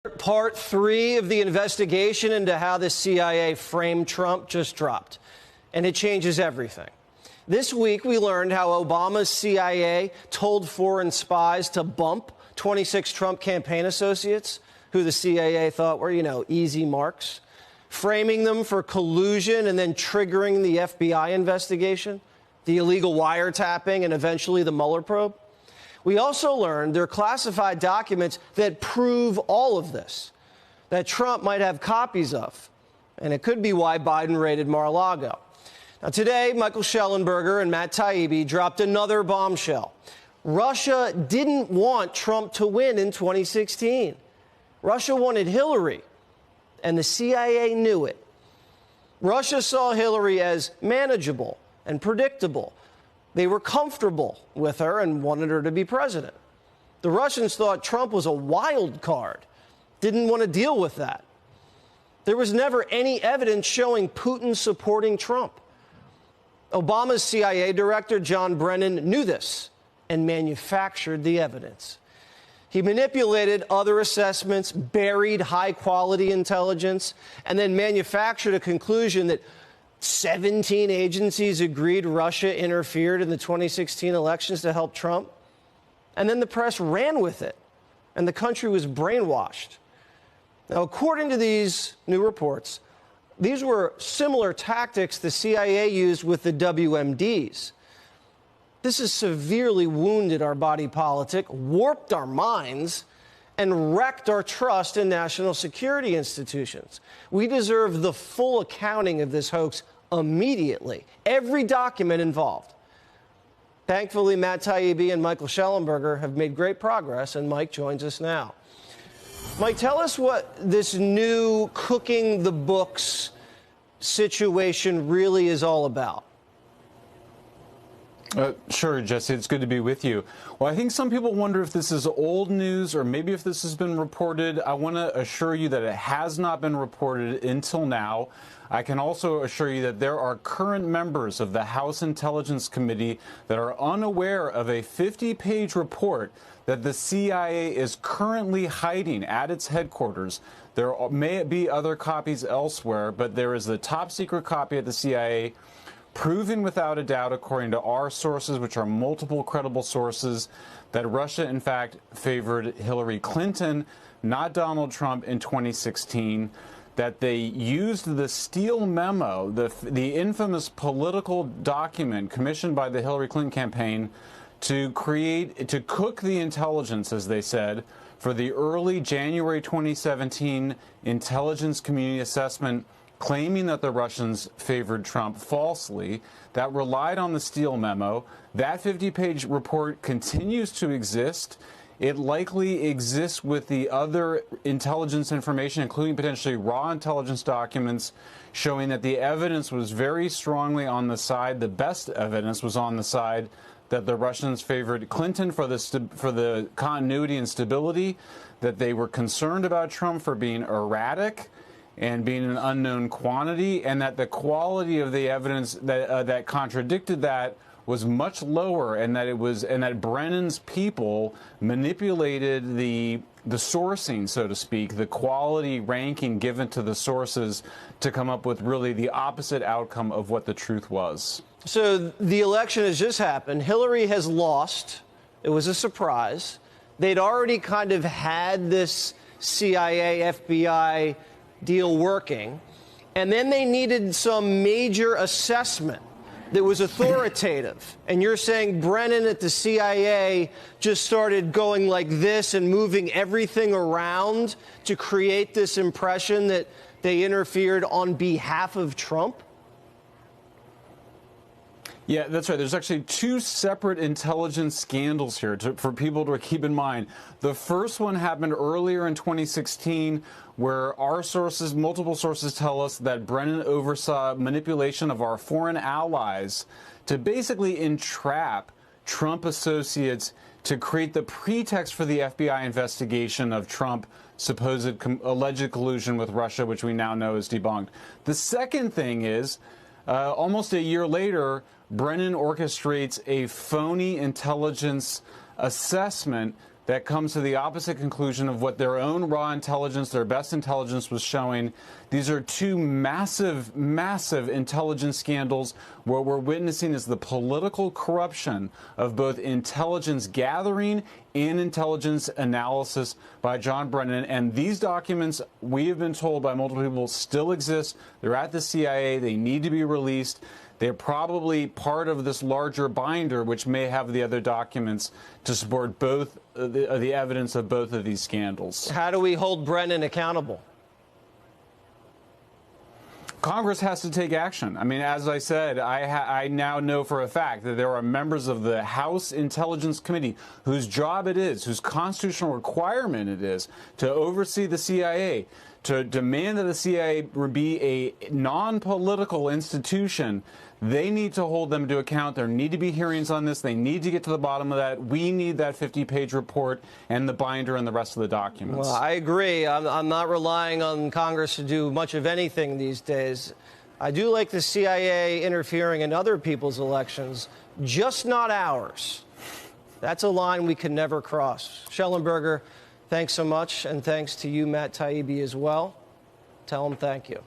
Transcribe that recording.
Part 3 of the investigation into how the CIA framed Trump just dropped, and it changes everything. This week, we learned how Obama's CIA told foreign spies to bump 26 Trump campaign associates who the CIA thought were, easy marks, framing them for collusion and then triggering the FBI investigation, the illegal wiretapping, and eventually the Mueller probe. We also learned there are classified documents that prove all of this, that Trump might have copies of, and it could be why Biden raided Mar-a-Lago. Now, today, Michael Shellenberger and Matt Taibbi dropped another bombshell. Russia didn't want Trump to win in 2016. Russia wanted Hillary, and the CIA knew it. Russia saw Hillary as manageable and predictable. They were comfortable with her and wanted her to be president. The Russians thought Trump was a wild card, didn't want to deal with that. There was never any evidence showing Putin supporting Trump. Obama's CIA director, John Brennan, knew this and manufactured the evidence. He manipulated other assessments, buried high-quality intelligence, and then manufactured a conclusion that 17 agencies agreed Russia interfered in the 2016 elections to help Trump. And then the press ran with it, and the country was brainwashed. Now, according to these new reports, these were similar tactics the CIA used with the WMDs. This has severely wounded our body politic, warped our minds, and wrecked our trust in national security institutions. We deserve the full accounting of this hoax immediately, every document involved. Thankfully, Matt Taibbi and Michael Shellenberger have made great progress, and Mike joins us now. Mike, tell us what this new cooking the books situation really is all about. Sure, Jesse, it's good to be with you. Well, I think some people wonder if this is old news or maybe if this has been reported. I want to assure you that it has not been reported until now. I can also assure you that there are current members of the House Intelligence Committee that are unaware of a 50-page report that the CIA is currently hiding at its headquarters. There may be other copies elsewhere, but there is a top-secret copy at the CIA proving without a doubt, according to our sources, which are multiple credible sources, that Russia, in fact, favored Hillary Clinton, not Donald Trump, in 2016, that they used the Steele memo, the infamous political document commissioned by the Hillary Clinton campaign, to cook the intelligence, as they said, for the early January 2017 intelligence community assessment claiming that the Russians favored Trump falsely, that relied on the Steele memo. That 50-page report continues to exist. It likely exists with the other intelligence information, including potentially raw intelligence documents, showing that the evidence was very strongly on the side, the best evidence was on the side that the Russians favored Clinton for the continuity and stability, that they were concerned about Trump for being erratic and being an unknown quantity, and that the quality of the evidence that contradicted that was much lower, and that Brennan's people manipulated the sourcing, so to speak, the quality ranking given to the sources to come up with really the opposite outcome of what the truth was. So the election has just happened. Hillary has lost. It was a surprise. They'd already kind of had this CIA, FBI deal working, and then they needed some major assessment that was authoritative. And you're saying Brennan at the CIA just started going like this and moving everything around to create this impression that they interfered on behalf of Trump? Yeah, that's right. There's actually two separate intelligence scandals here for people to keep in mind. The first one happened earlier in 2016, where our sources, multiple sources, tell us that Brennan oversaw manipulation of our foreign allies to basically entrap Trump associates to create the pretext for the FBI investigation of Trump supposed alleged collusion with Russia, which we now know is debunked. The second thing is, almost a year later, Brennan orchestrates a phony intelligence assessment that comes to the opposite conclusion of what their own raw intelligence, their best intelligence was showing. These are two massive, massive intelligence scandals. What we're witnessing is the political corruption of both intelligence gathering and intelligence analysis by John Brennan. And these documents, we have been told by multiple people, still exist. They're at the CIA. They need to be released. They're probably part of this larger binder, which may have the other documents to support both the evidence of both of these scandals. How do we hold Brennan accountable? Congress has to take action. I mean, as I said, I now know for a fact that there are members of the House Intelligence Committee whose job it is, whose constitutional requirement it is to oversee the CIA, to demand that the CIA be a non-political institution. They need to hold them to account. There need to be hearings on this. They need to get to the bottom of that. We need that 50-page report and the binder and the rest of the documents. Well, I agree. I'm not relying on Congress to do much of anything these days. I do like the CIA interfering in other people's elections, just not ours. That's a line we can never cross. Schellenberger, thanks so much, and thanks to you, Matt Taibbi, as well. Tell him thank you.